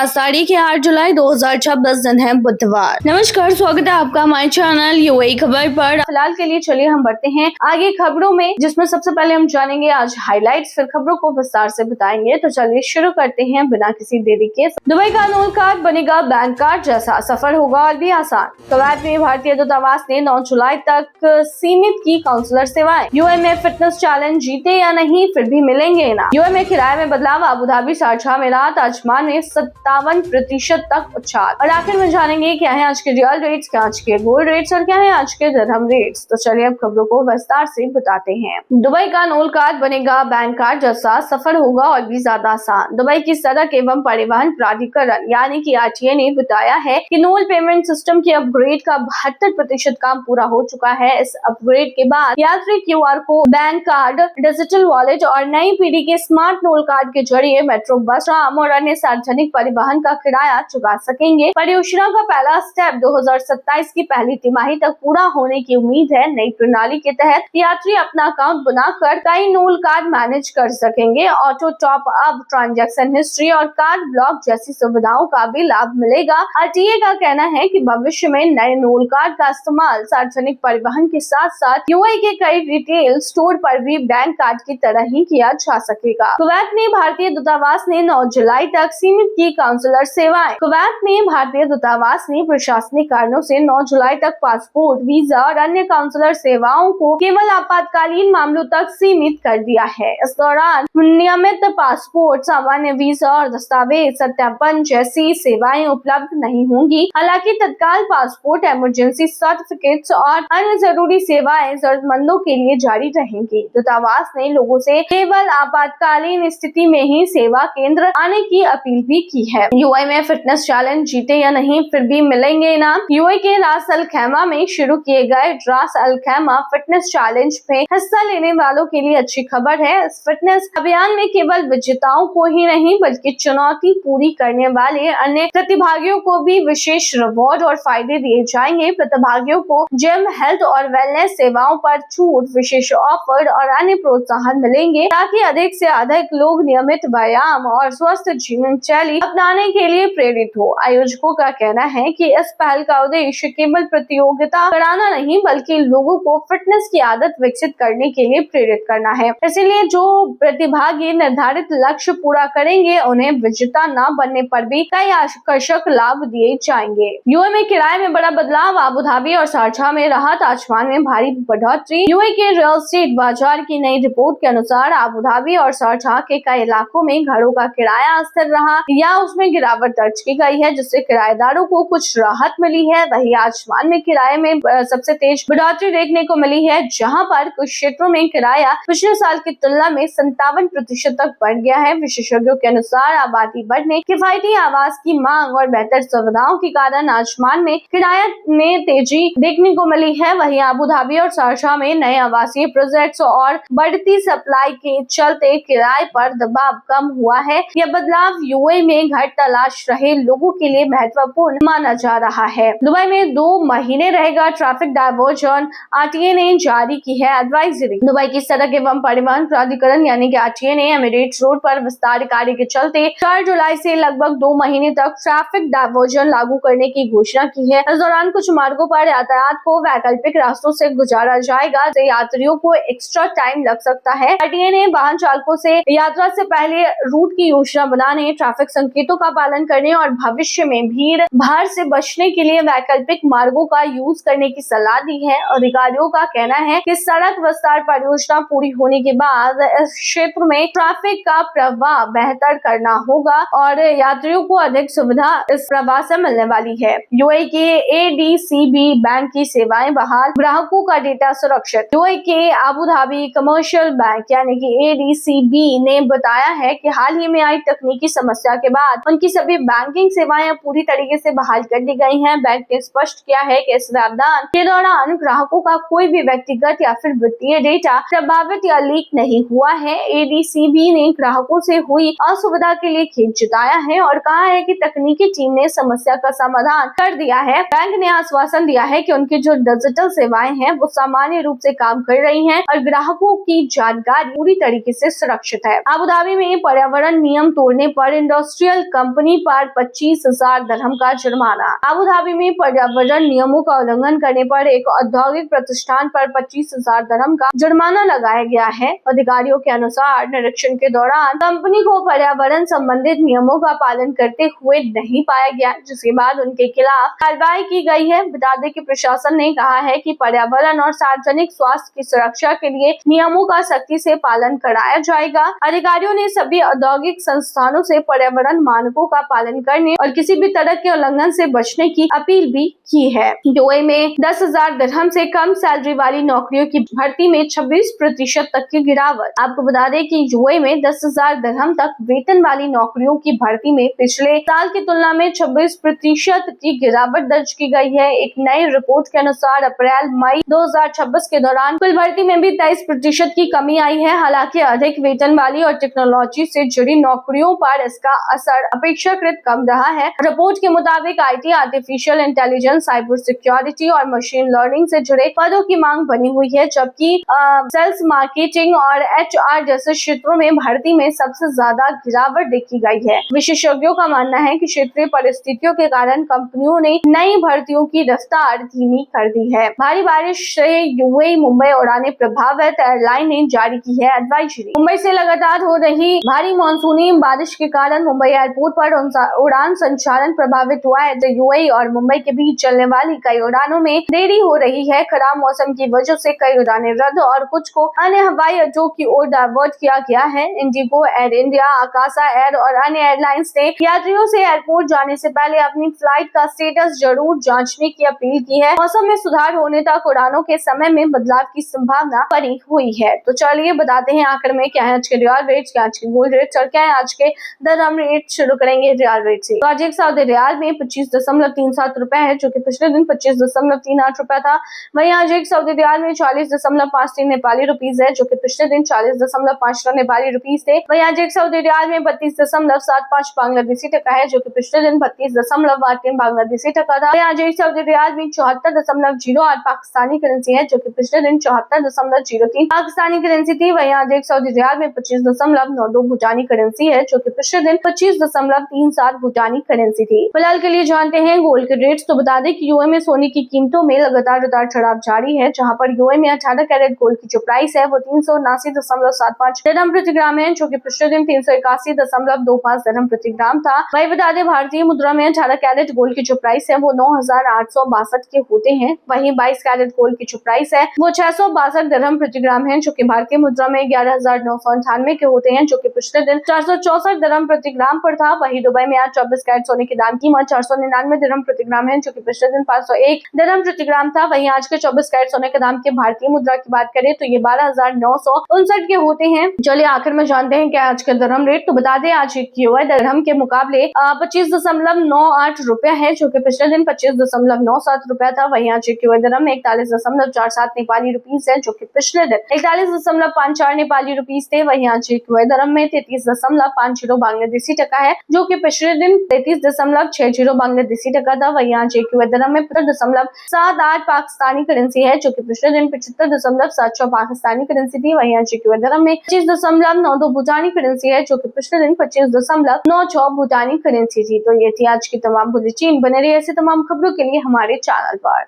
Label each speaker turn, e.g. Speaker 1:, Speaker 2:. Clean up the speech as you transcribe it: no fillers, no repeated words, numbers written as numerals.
Speaker 1: आज तारीख है 8 जुलाई 2026 दिन है बुधवार। नमस्कार, स्वागत है आपका हमारे चैनल यूएई खबर पर। फिलहाल के लिए चलिए हम बढ़ते हैं आगे खबरों में, जिसमें सबसे पहले हम जानेंगे आज हाइलाइट्स, फिर खबरों को विस्तार से बताएंगे। तो चलिए शुरू करते हैं बिना किसी देरी के। दुबई का नूल कार्ड बनेगा बैंक कार्ड जैसा, सफर होगा और भी आसान। कुवैत में भारतीय दूतावास ने 9 जुलाई तक सीमित की काउंसलर सेवाएं। यूएई में फिटनेस चैलेंज जीते या नहीं फिर भी मिलेंगे ना। यूएई में किराए में बदलाव, अबू धाबी शारजाह में रात आसमान में 57% तक उछाल। और आखिर में जानेंगे क्या है आज के रियल रेट्स, क्या आज के गोल्ड रेट्स और क्या है आज के दिरहम रेट्स। तो चलिए अब खबरों को विस्तार से बताते हैं। दुबई का नूल कार्ड बनेगा बैंक कार्ड जैसा, सफर होगा और भी ज्यादा आसान। दुबई की सड़क एवं परिवहन प्राधिकरण यानी कि आरटीए ने बताया है कि नूल पेमेंट सिस्टम के अपग्रेड का 72% काम पूरा हो चुका है। इस अपग्रेड के बाद यात्री QR code, bank card, digital wallet और नई पीढ़ी के स्मार्ट नूल कार्ड के जरिए मेट्रो, बस, ट्राम और अन्य सार्वजनिक परिवहन का किराया चुका सकेंगे। परियोजना का पहला स्टेप 2027 की पहली तिमाही तक पूरा होने की उम्मीद है। नई प्रणाली के तहत यात्री अपना अकाउंट बनाकर कई नूल कार्ड मैनेज कर सकेंगे। Auto top up, transaction history और कार्ड ब्लॉक जैसी सुविधाओं का भी लाभ मिलेगा। आरटीए का कहना है कि भविष्य में नए नूल कार्ड का इस्तेमाल सार्वजनिक परिवहन के साथ साथ यूएई के कई रिटेल स्टोर पर भी बैंक कार्ड की तरह ही किया जा सकेगा। कुवैत में भारतीय दूतावास ने 9 जुलाई तक सीमित की काउंसलर सेवाएं। कुवैत में भारतीय दूतावास ने प्रशासनिक कारणों से 9 जुलाई तक पासपोर्ट, वीजा और अन्य काउंसलर सेवाओं को केवल आपातकालीन मामलों तक सीमित कर दिया है। इस दौरान नियमित पासपोर्ट, सामान्य वीजा और दस्तावेज सत्यापन जैसी सेवाएं उपलब्ध नहीं होंगी। हालांकि तत्काल पासपोर्ट, इमरजेंसी सर्टिफिकेट्स और अन्य जरूरी सेवाएं जरूरतमंदों के लिए जारी रहेंगी। दूतावास ने लोगों से केवल आपातकालीन स्थिति में ही सेवा केंद्र आने की अपील भी की है। यूएई में फिटनेस चैलेंज जीते या नहीं फिर भी मिलेंगे इनाम। यूएई के रास अल खैमा में शुरू किए गए रास अल खैमा फिटनेस चैलेंज में हिस्सा लेने वालों के लिए अच्छी खबर है। इस फिटनेस अभियान में केवल विजेताओं को ही नहीं बल्कि चुनौती पूरी करने वाले अन्य प्रतिभागियों को भी विशेष रिवॉर्ड और फायदे दिए जाएंगे। प्रतिभागियों को जिम, हेल्थ और वेलनेस सेवाओं पर छूट, विशेष ऑफर और अन्य प्रोत्साहन मिलेंगे ताकि अधिक से अधिक लोग नियमित व्यायाम और स्वस्थ जीवन शैली अपनाने के लिए प्रेरित हो। आयोजकों का कहना है कि इस पहल का उद्देश्य केवल प्रतियोगिता कराना नहीं बल्कि लोगों को फिटनेस की आदत विकसित करने के लिए प्रेरित करना है। इसलिए जो प्रतिभागी निर्धारित लक्ष्य पूरा करेंगे उन्हें विजेता न बनने पर भी कई आकर्षक लाभ दिए जाएंगे। यूएई में किराए में बड़ा बदलाव, अबू धाबी और शारजाह में राहत, आसमान में भारी बढ़ोतरी। यूएई के रियल एस्टेट बाजार की नई रिपोर्ट के अनुसार अबू धाबी और शारजाह के कई इलाकों में घरों का किराया अस्थिर रहा या उसमें गिरावट दर्ज की गई है, जिससे किराएदारों को कुछ राहत मिली है। वहीं आसमान में किराए में सबसे तेज बढ़ोतरी देखने को मिली है, जहां पर कुछ क्षेत्रों में किराया पिछले साल की तुलना में 57% तक बढ़ गया है। विशेषज्ञों के अनुसार आबादी बढ़ने, किफायती आवास की मांग और बेहतर सुविधाओं के कारण आसमान में किराया में तेजी देखने को मिली है। वहीं अबू धाबी और शारजाह में नए आवासीय प्रोजेक्ट्स और बढ़ती सप्लाई के चलते किराए पर दबाव कम हुआ है। यह बदलाव यूएई में घर तलाश रहे लोगों के लिए महत्वपूर्ण माना जा रहा है। दुबई में 2 महीने रहेगा ट्रैफिक डायवर्जन, आरटीए ने जारी की है एडवाइजरी। दुबई की सड़क एवं परिवहन प्राधिकरण यानी कि आरटीए ने एमिरेट्स रोड पर विस्तार कार्य के चलते 4 जुलाई से लगभग 2 महीने तक ट्रैफिक डायवर्जन लागू करने की घोषणा की है। इस दौरान कुछ मार्गों पर यातायात को वैकल्पिक रास्तों से गुजारा जाएगा, तो यात्रियों को एक्स्ट्रा टाइम लग सकता है। आरटीए ने वाहन चालकों से यात्रा से पहले रूट की योजना बनाने, ट्रैफिक संकेतों का पालन करने और भविष्य में भीड़ भाड़ से बचने के लिए वैकल्पिक मार्गों का यूज करने की सलाह दी है। अधिकारियों का कहना है कि सड़क विस्तार परियोजना पूरी होने के बाद इस क्षेत्र में ट्रैफिक का प्रवाह बेहतर करना होगा और यात्रियों को अधिक सुविधा इस प्रवाह से मिलने वाली है। यूएई के एडीसीबी बैंक की सेवाएं बहाल, ग्राहकों का डेटा सुरक्षित। यूएई के अबू धाबी कमर्शियल बैंक यानी कि एडीसीबी ने बताया है कि हाल ही में आई तकनीकी समस्या के बाद उनकी सभी बैंकिंग सेवाएं पूरी तरीके से बहाल कर दी गई हैं। बैंक ने स्पष्ट किया है कि इस व्यवधान के दौरान ग्राहकों का कोई भी व्यक्तिगत या फिर वित्तीय डेटा प्रभावित या लीक नहीं हुआ है। एडीसीबी ने ग्राहकों से हुई असुविधा के लिए खेद जताया है और कहा है कि तकनीकी टीम ने समस्या का समाधान कर दिया है। बैंक ने आश्वासन दिया है कि उनकी जो डिजिटल सेवाएं हैं वो सामान्य रूप से काम कर रही हैं और ग्राहकों की जानकारी पूरी तरीके से सुरक्षित है। अबू धाबी में पर्यावरण नियम तोड़ने पर इंडस्ट्रियल कंपनी पर 25,000 दिरहम का जुर्माना। अबू धाबी में पर्यावरण नियमों का उल्लंघन करने पर एक औद्योगिक प्रतिष्ठान पर 25,000 दिरहम का जुर्माना लगाया गया है। अधिकारियों के अनुसार निरीक्षण के दौरान कंपनी को पर्यावरण संबंधित नियमों का पालन करते हुए नहीं पाया गया, जिसके बाद उनके खिलाफ कार्रवाई की गई है। बता दें कि प्रशासन ने कहा है कि पर्यावरण और सार्वजनिक स्वास्थ्य की सुरक्षा के लिए नियमों का सख्ती से पालन कराया जाएगा। अधिकारियों ने सभी औद्योगिक संस्थानों से पर्यावरण मानकों का पालन करने और किसी भी तरह के उल्लंघन से बचने की अपील भी की है। यूएई में 10,000 दिरहम से कम सैलरी वाली नौकरियों की भर्ती में 26% तक की गिरावट। आपको बता दें कि यूएई में 10,000 दिरहम तक वेतन वाली नौकरियों की भर्ती में पिछले साल की तुलना में 26% की गिरावट दर्ज की गई है। एक नई रिपोर्ट के अनुसार अप्रैल मई 2026 के दौरान कुल भर्ती में भी 23% की कमी आई है। हालांकि अधिक वेतन वाली और टेक्नोलॉजी से जुड़ी नौकरियों पर इसका असर अपेक्षाकृत कम रहा है। रिपोर्ट के मुताबिक IT, artificial intelligence, cyber security और मशीन लर्निंग से जुड़े पदों की मांग बनी हुई है, जबकि सेल्स, मार्केटिंग और एचआर जैसे क्षेत्रों में भर्ती में सबसे ज्यादा गिरावट देखी गई है। विशेषज्ञों का मानना है कि क्षेत्रीय परिस्थितियों के कारण कंपनियों ने नई भर्तियों की रफ्तार धीमी कर दी है। भारी बारिश से यूएई मुंबई उड़ानें प्रभावित, एयरलाइन ने जारी की है एडवाइजरी। मुंबई से लगातार हो रही भारी मानसूनी बारिश के कारण मुंबई एयरपोर्ट पर उड़ान संचालन प्रभावित हुआ है। यूएई और मुंबई के बीच चलने वाली कई उड़ानों में देरी हो रही है। खराब मौसम की वजह से कई उड़ानें रद्द और कुछ को अन्य हवाई अड्डों की ओर डायवर्ट किया गया है। इंडिगो, एयर इंडिया, आकाशा एयर और अन्य एयरलाइंस ने यात्रियों से एयरपोर्ट जाने से पहले अपनी फ्लाइट का स्टेटस जरूर जांचने की अपील की है। मौसम में सुधार होने तक उड़ानों के समय में बदलाव की संभावना बनी हुई है। तो चलिए बताते हैं आखिर में क्या है आज के रियल रेट, क्या आज के गोल्ड रेट और क्या है आज के दिरहम रेट। शुरू करेंगे रियल रेट से। तो आज एक सऊदी रियाल में 25.37 रुपए है, जो कि पिछले दिन 25.38 रुपए था। वहीं आज एक सऊदी रियाल में 40.53 नेपाली रुपीज है, जो कि पिछले दिन 40.54 नेपाली रुपीज थे। वहीं आज एक सऊदी रियाल में 32.75 बांग्लादेशी टका है, जो कि पिछले दिन 32.83 बांग्लादेशी टका था। वहीं आज एक सऊदी रियाल में 74.08 पाकिस्तानी करेंसी है, जो कि पिछले दिन 74.03 पाकिस्तानी करेंसी थी। वहीं आज एक सऊदी रियाल में 25.92 भूटानी करेंसी है, जो कि पिछले दिन 25.37 भूटानी करेंसी थी। फिलहाल के लिए जानते हैं गोल्ड के रेट्स। तो बता दें कि यूए में सोने की कीमतों में लगातार उतार चढ़ाव जारी है, जहां पर यूए में 18 कैरेट गोल्ड की जो प्राइस है वो 379.75 दिरहम प्रति ग्राम है, जो कि पिछले दिन 381.25 दिरहम प्रति ग्राम था। वही बता दें भारतीय मुद्रा में 18 कैरेट गोल्ड की जो प्राइस है वो 9,862 के होते हैं। वहीं 22 कैरेट गोल्ड की जो प्राइस है वो 662 दिरहम प्रति ग्राम है, जो कि भारतीय मुद्रा में 11,998 के होते हैं, जो कि पिछले दिन 464 दिरहम प्रति ग्राम पर था। वहीं दुबई में आज 24 कैरेट सोने की दाम कीमत 499 दिरहम प्रति ग्राम है, जो कि पिछले दिन 501 दिरहम प्रति ग्राम था। वहीं आज के 24 कैरेट सोने के दाम के भारतीय मुद्रा की बात करें तो ये 12,959 के होते हैं। चलिए आखिर में जानते हैं क्या आज का दिरहम रेट। तो बता दें आज एक यूएई दिरहम के मुकाबले 25.98 रुपए है, जो कि पिछले दिन 25.97 रुपया था। वहीं आज एक यूएई दिरहम में 41.47 नेपाली रुपीज है, जो कि पिछले दिन 41.54 नेपाली रुपीज थे। वहीं आज एक यूएई दिरहम में 33.50 बांग्लादेशी टका है, जो कि पिछले दिन 33.60 बांग्लादेशी टका था। वहीं आज एक यूएई दिरहम में 75.78 पाकिस्तानी करेंसी है, जो कि पिछले दिन 75.76 पाकिस्तानी करेंसी थी। वहीं आज एक यूएई दिरहम में 25.92 भूटानी करेंसी है, जो कि पिछले दिन 25.96 भूटानी करेंसी थी। तो ये थी आज की तमाम बुलेटिन। बने रहिए ऐसे तमाम खबरों के लिए हमारे चैनल पर।